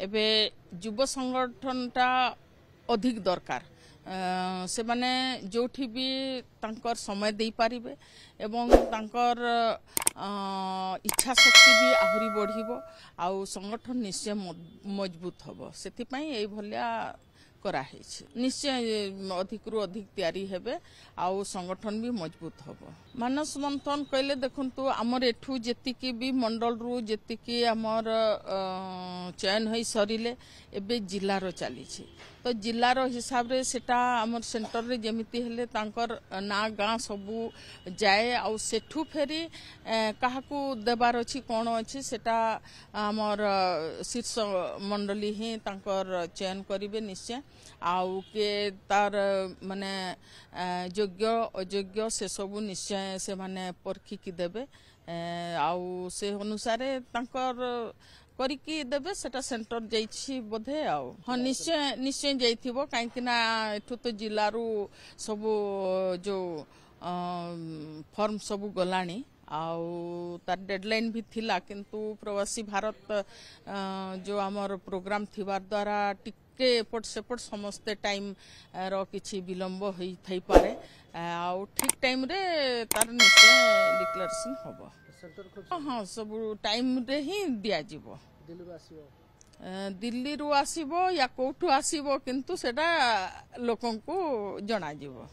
एबे युव संगठनटा अधिक दरकार से माने जोठी भी तांकर समय दे पारिबे एवं तांकर इच्छा शक्ति भी आहुरी बढ़िबो आउ संगठन निश्चय मजबूत हबो सेति पई एई भलिया करा है निश्चय अधिक रु अधिक तैयारी हेबे आउ संगठन भी मजबूत हबो। मानस मंथन कहले देखंतु हमर एठू जेतिकी भी मंडल रु जेतिकी हमर चयन होई सरिले एबे जिल्लार चली तो जिल्लार हिसाब रे सेटा हमर सेंटर रे जेमिति हेले तांकर ना गाँ सबू जाए आउ सेठू फेरी काहाकू देबार अछि कोन अछि सेटा हमर शीर्ष मंडली ही तांकर चयन करिवे निश्चय आउ के तार माने योग्य अयोग्य से सबू निश्चय से माने परखिकी देबे आउ से अनुसार तांकर करिकी देबे सेटा सेंटर जाइछि बोधे आउ हाँ निश्चय निश्चय जाइथिबो काहेकि ना एठू तो जिल्लारू सबू जो फॉर्म सबू गलाणी आउ तार डेडलाइन भी थिला किंतु प्रवासी भारत जो आमर प्रोग्राम थिबार द्वारा टिके एपट सेपट समस्ते टाइम रो किछि विलंब होई थाई पारे आउ ठीक टाइम रे तार निश्चय डिक्लेरेशन होबो हाँ सब टाइम रे ही दिया जिवो दिल्ली रु आसीबो या कोठू आसीबो किंतु सेटा लोकन को जणा जिवो।